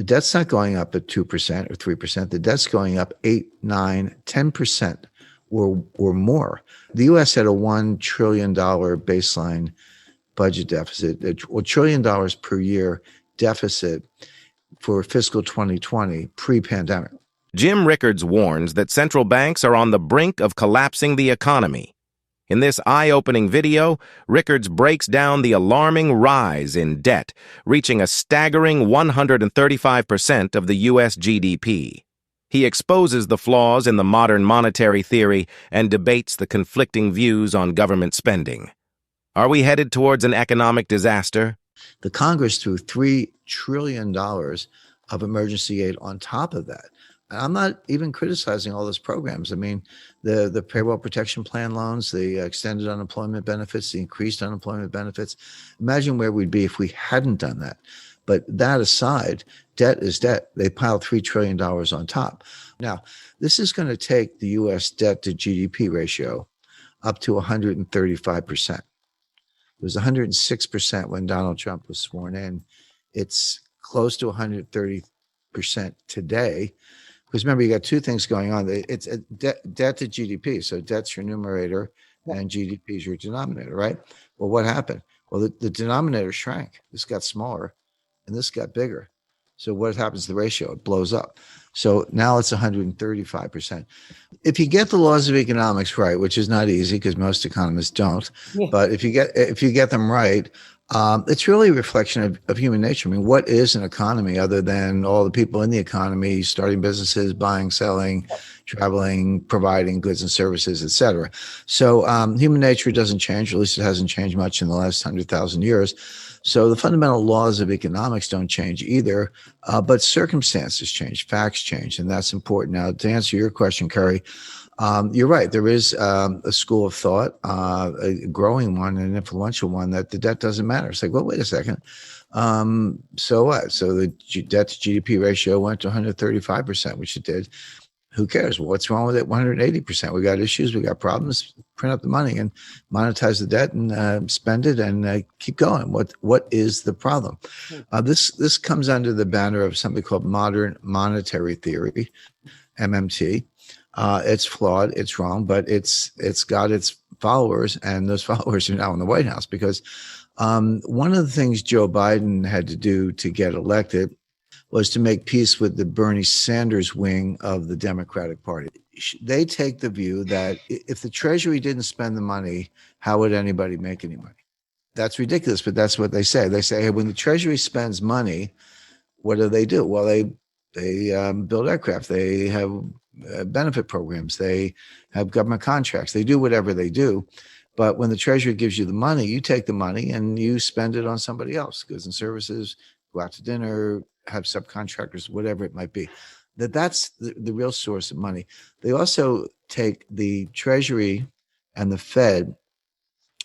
The debt's not going up at 2% or 3%. The debt's going up 8, 9, 10% or more. The U.S. had a $1 trillion baseline budget deficit, $1 trillion per year deficit for fiscal 2020 pre-pandemic. Jim Rickards warns that central banks are on the brink of collapsing the economy. In this eye-opening video, Rickards breaks down the alarming rise in debt, reaching a staggering 135% of the U.S. GDP. He exposes the flaws in the modern monetary theory and debates the conflicting views on government spending. Are we headed towards an economic disaster? The Congress threw $3 trillion of emergency aid on top of that. And I'm not even criticizing all those programs. I mean, the payroll protection plan loans, the extended unemployment benefits, the increased unemployment benefits. Imagine where we'd be if we hadn't done that. But that aside, debt is debt. They piled $3 trillion on top. Now, this is going to take the U.S. debt to GDP ratio up to 135%. It was 106% when Donald Trump was sworn in. It's close to 130% today. Because remember, you got two things going on. It's a debt to GDP. So debt's your numerator and GDP is your denominator, right? Well, what happened? Well, the denominator shrank. This got smaller and this got bigger. So what happens to the ratio? It blows up. So now it's 135%. If you get the laws of economics right, which is not easy because most economists don't, but if you get them right, it's really a reflection of human nature. I mean, what is an economy other than all the people in the economy starting businesses, buying, selling, traveling, providing goods and services, et cetera. So human nature doesn't change, or at least it hasn't changed much in the last 100,000 years. So the fundamental laws of economics don't change either, but circumstances change, facts change, and that's important. Now, to answer your question, Kerry, you're right. There is a school of thought, a growing one, an influential one, that the debt doesn't matter. It's like, well, wait a second. So what? So the debt to GDP ratio went to 135%, which it did. Who cares? Well, what's wrong with it? 180%. We got issues. We got problems. Print up the money and monetize the debt and spend it and keep going. What is the problem? This comes under the banner of something called modern monetary theory, MMT. It's flawed, it's wrong, but it's got its followers, and those followers are now in the White House because one of the things Joe Biden had to do to get elected was to make peace with the Bernie Sanders wing of the Democratic Party. They take the view that if the Treasury didn't spend the money, how would anybody make any money? That's ridiculous, but that's what they say. They say, hey, when the Treasury spends money, what do? Well, they build aircraft. They have benefit programs. They have government contracts. They do whatever they do. But when the Treasury gives you the money, you take the money and you spend it on somebody else, goods and services, go out to dinner, have subcontractors, whatever it might be. That's the real source of money. They also take the Treasury and the Fed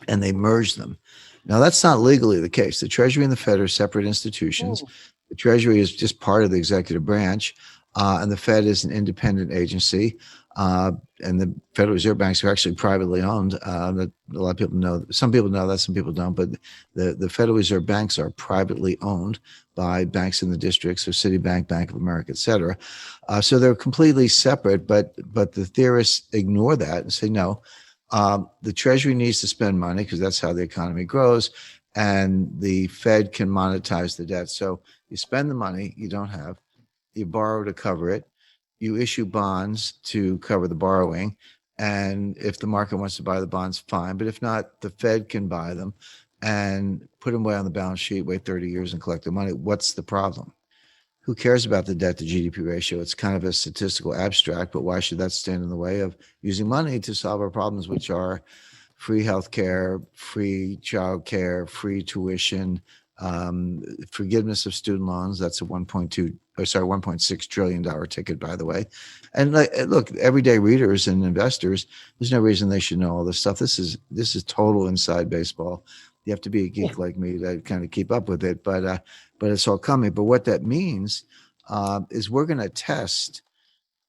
and they merge them. Now, that's not legally the case. The Treasury and the Fed are separate institutions. The Treasury is just part of the executive branch, and the Fed is an independent agency. And the Federal Reserve banks are actually privately owned. That a lot of people know. Some people know that, some people don't. But the Federal Reserve banks are privately owned by banks in the districts, so Citibank, Bank of America, et cetera. So they're completely separate. But the theorists ignore that and say, no, the Treasury needs to spend money because that's how the economy grows, and the Fed can monetize the debt. So you spend the money you don't have, you borrow to cover it, you issue bonds to cover the borrowing. And if the market wants to buy the bonds, fine. But if not, the Fed can buy them and put them away on the balance sheet, wait 30 years and collect the money. What's the problem? Who cares about the debt to GDP ratio? It's kind of a statistical abstract, but why should that stand in the way of using money to solve our problems, which are free healthcare, free childcare, free tuition, forgiveness of student loans? That's a $1.6 trillion ticket, by the way. And look, everyday readers and investors, there's no reason they should know all this stuff. This is total inside baseball. You have to be a geek like me to kind of keep up with it, but it's all coming. But what that means is we're going to test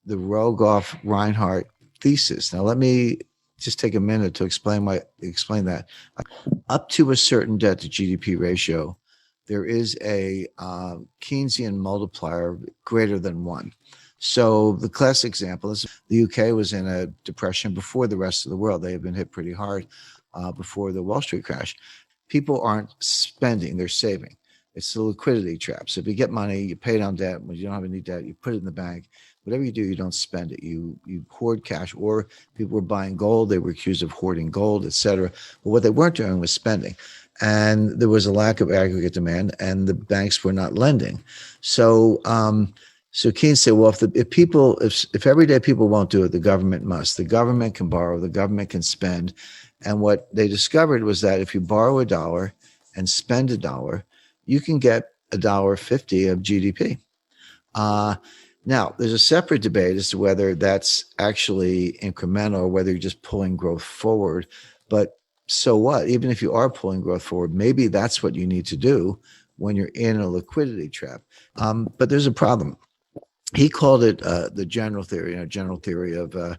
the Rogoff-Reinhardt thesis. Now, let me just take a minute to explain that. Up to a certain debt to GDP ratio, there is a Keynesian multiplier greater than 1. So the classic example is the UK was in a depression before the rest of the world. They have been hit pretty hard before the Wall Street crash. People aren't spending, they're saving. It's the liquidity trap. So if you get money, you pay down debt. When you don't have any debt, you put it in the bank. Whatever you do, you don't spend it. You hoard cash. Or people were buying gold. They were accused of hoarding gold, et cetera. But what they weren't doing was spending. And there was a lack of aggregate demand, and the banks were not lending. So so Keynes said, well, if everyday people won't do it, the government must. The government can borrow, the government can spend. And what they discovered was that if you borrow $1 and spend $1, you can get $1.50 of GDP. Now, there's a separate debate as to whether that's actually incremental or whether you're just pulling growth forward. But so what? Even if you are pulling growth forward, maybe that's what you need to do when you're in a liquidity trap. But there's a problem. He called it the general theory, general theory of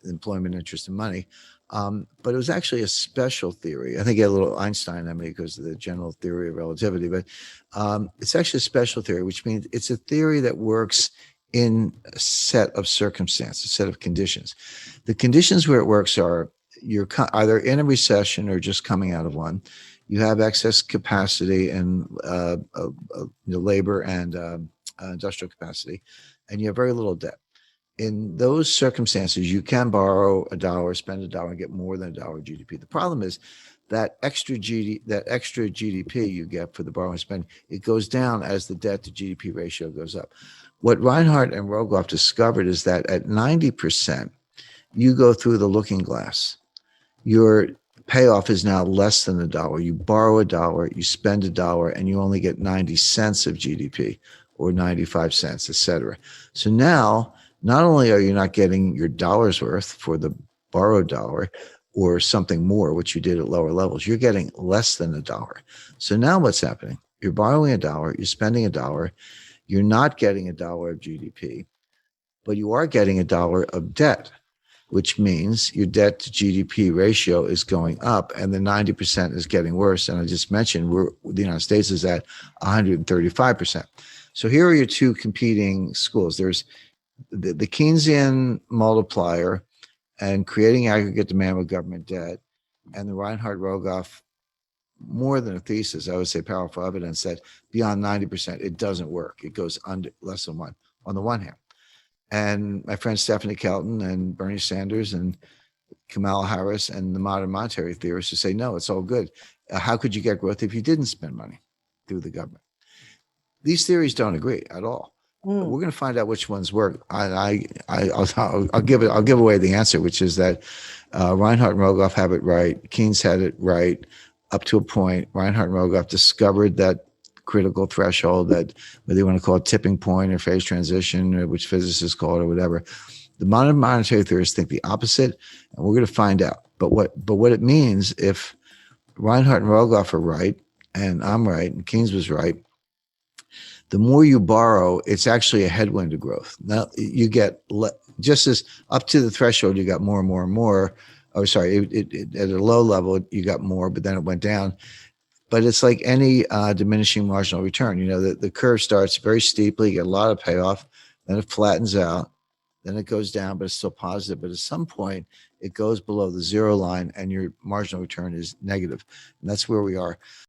employment, interest, and money. But it was actually a special theory. I think he had a little Einstein in me because of the general theory of relativity. But it's actually a special theory, which means it's a theory that works in a set of circumstances, a set of conditions. The conditions where it works are you're either in a recession or just coming out of one. You have excess capacity and labor and industrial capacity, and you have very little debt. In those circumstances, you can borrow $1, spend $1, and get more than $1 GDP. The problem is that extra GDP you get for the borrow and spend, it goes down as the debt to GDP ratio goes up. What Reinhardt and Rogoff discovered is that at 90%, you go through the looking glass. Your payoff is now less than $1. You borrow $1, you spend $1, and you only get 90 cents of GDP or 95 cents, et cetera. So now, not only are you not getting your dollar's worth for the borrowed dollar or something more, which you did at lower levels, you're getting less than $1. So now what's happening? You're borrowing $1, you're spending $1, you're not getting $1 of GDP, but you are getting $1 of debt, which means your debt to GDP ratio is going up and the 90% is getting worse. And I just mentioned the United States is at 135%. So here are your two competing schools. There's the Keynesian multiplier and creating aggregate demand with government debt, and the Reinhardt Rogoff, more than a thesis, I would say powerful evidence that beyond 90%, it doesn't work. It goes under less than 1 on the one hand. And my friend Stephanie Kelton and Bernie Sanders and Kamala Harris and the modern monetary theorists who say, no, it's all good. How could you get growth if you didn't spend money through the government? These theories don't agree at all. We're going to find out which ones work. I'll give away the answer, which is that Reinhardt and Rogoff have it right. Keynes had it right up to a point. Reinhardt and Rogoff discovered that critical threshold, that whether you want to call it tipping point or phase transition, or which physicists call it or whatever. The modern monetary theorists think the opposite, and we're going to find out. But what it means if Reinhardt and Rogoff are right, and I'm right, and Keynes was right, the more you borrow, it's actually a headwind to growth. Now you get just as up to the threshold, you got more and more and more. Oh, sorry, at a low level, you got more, but then it went down. But it's like any diminishing marginal return. The curve starts very steeply, you get a lot of payoff, then it flattens out, then it goes down, but it's still positive. But at some point, it goes below the zero line and your marginal return is negative. And that's where we are.